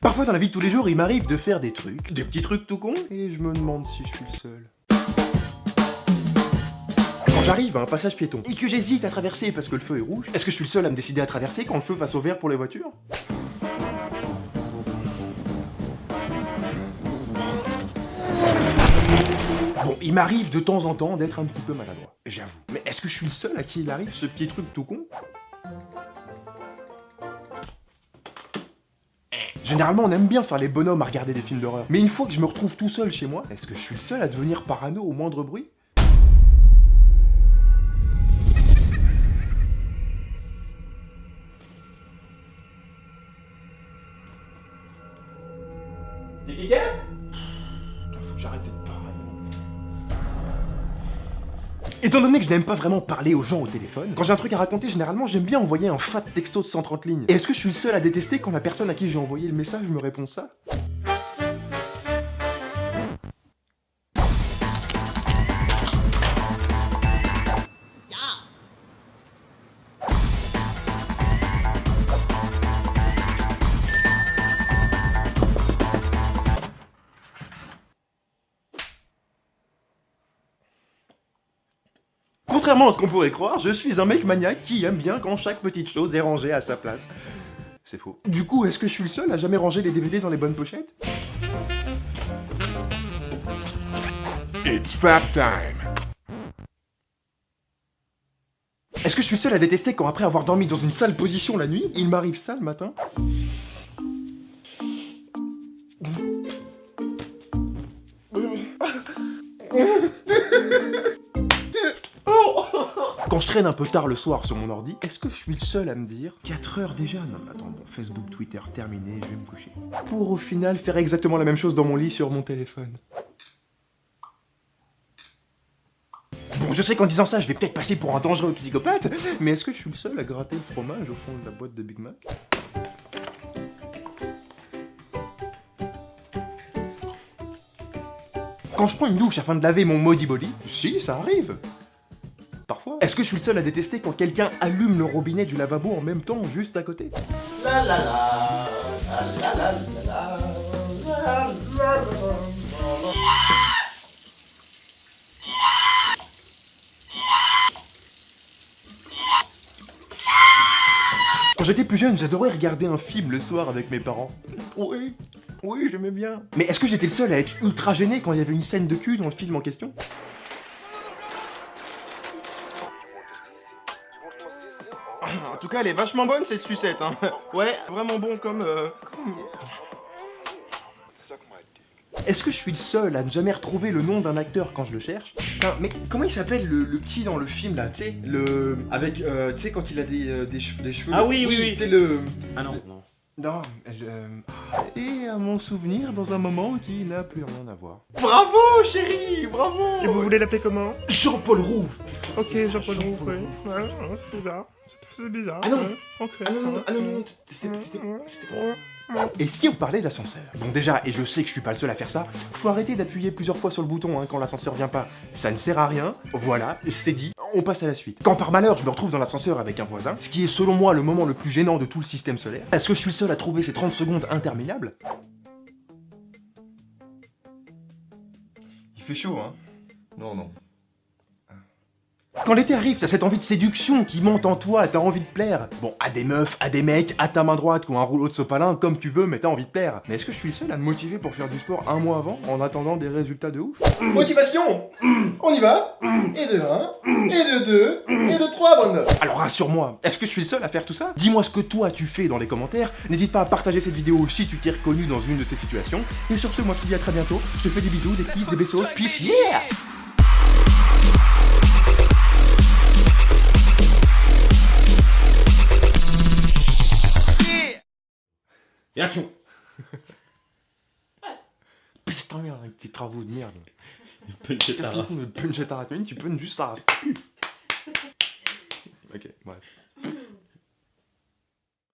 Parfois dans la vie de tous les jours, il m'arrive de faire des petits trucs tout cons, et je me demande si je suis le seul. Quand j'arrive à un passage piéton, et que j'hésite à traverser parce que le feu est rouge, est-ce que je suis le seul à me décider à traverser quand le feu passe au vert pour les voitures? Bon, il m'arrive de temps en temps d'être un petit peu maladroit, j'avoue. Mais est-ce que je suis le seul à qui il arrive ce petit truc tout con? Généralement, on aime bien faire les bonhommes à regarder des films d'horreur. Mais une fois que je me retrouve tout seul chez moi, est-ce que je suis le seul à devenir parano au moindre bruit? Y'a quelqu'un? Faut que j'arrête d'être parano. Étant donné que je n'aime pas vraiment parler aux gens au téléphone, quand j'ai un truc à raconter, généralement j'aime bien envoyer un fat texto de 130 lignes. Et est-ce que je suis le seul à détester quand la personne à qui j'ai envoyé le message me répond ça? Contrairement à ce qu'on pourrait croire, je suis un mec maniaque qui aime bien quand chaque petite chose est rangée à sa place. C'est faux. Du coup, est-ce que je suis le seul à jamais ranger les DVD dans les bonnes pochettes? It's fap time. Est-ce que je suis seul à détester quand après avoir dormi dans une sale position la nuit, il m'arrive ça le matin? Quand je traîne un peu tard le soir sur mon ordi, est-ce que je suis le seul à me dire 4 heures déjà? Non mais attends, bon, Facebook, Twitter, terminé, je vais me coucher. Pour au final faire exactement la même chose dans mon lit sur mon téléphone. Bon, je sais qu'en disant ça, je vais peut-être passer pour un dangereux psychopathe, mais est-ce que je suis le seul à gratter le fromage au fond de la boîte de Big Mac? Quand je prends une douche afin de laver mon maudit body, si, ça arrive. Parfois. Est-ce que je suis le seul à détester quand quelqu'un allume le robinet du lavabo en même temps juste à côté? La la la, la la la la, la la la. Quand j'étais plus jeune, j'adorais regarder un film le soir avec mes parents. Oui, oui, j'aimais bien. Mais est-ce que j'étais le seul à être ultra gêné quand il y avait une scène de cul dans le film en question? En tout cas, elle est vachement bonne cette sucette, hein. Ouais, vraiment bon comme... Est-ce que je suis le seul à ne jamais retrouver le nom d'un acteur quand je le cherche? Putain, mais comment il s'appelle le petit dans le film là, tu sais, le... Avec, tu sais, quand il a des cheveux... Ah oui, oui, oui. Tu sais, le... Ah non, non. Non, et à mon souvenir dans un moment qui n'a plus rien à voir. Bravo, chérie, bravo! Et vous voulez l'appeler comment? Jean-Paul Roux! Ok, C'est ça, Jean-Paul Roux, Jean-Paul oui. Roux. Ouais, c'est bizarre. C'est bizarre. Ah non. ouais. Ok. Ah non, non, ah non, non, Et si on parlait d'ascenseur? Bon déjà, et je sais que je suis pas le seul à faire ça, faut arrêter d'appuyer plusieurs fois sur le bouton hein, quand l'ascenseur vient pas. Ça ne sert à rien, voilà, c'est dit, on passe à la suite. Quand par malheur je me retrouve dans l'ascenseur avec un voisin, ce qui est selon moi le moment le plus gênant de tout le système solaire, est-ce que je suis le seul à trouver ces 30 secondes interminables? Il fait chaud, hein? Non, non. Quand l'été arrive, t'as cette envie de séduction qui monte en toi, t'as envie de plaire. Bon, à des meufs, à des mecs, à ta main droite ou un rouleau de sopalin, comme tu veux, mais t'as envie de plaire. Mais est-ce que je suis le seul à me motiver pour faire du sport un mois avant, en attendant des résultats de ouf? Motivation! On y va! Et de 1, et de 2, et de 3, bonne. Alors rassure-moi, est-ce que je suis le seul à faire tout ça? Dis-moi ce que toi tu fais dans les commentaires, n'hésite pas à partager cette vidéo si tu t'es reconnu dans une de ces situations. Et sur ce, moi je te dis à très bientôt, je te fais des bisous, des kisses, des bessos, peace, yeah! Et action. Putain merde, avec tes travaux de merde. Punch Qu'est-ce qu'il faut de punch à ta ratatouille, tu punches juste ça. Ok, bref.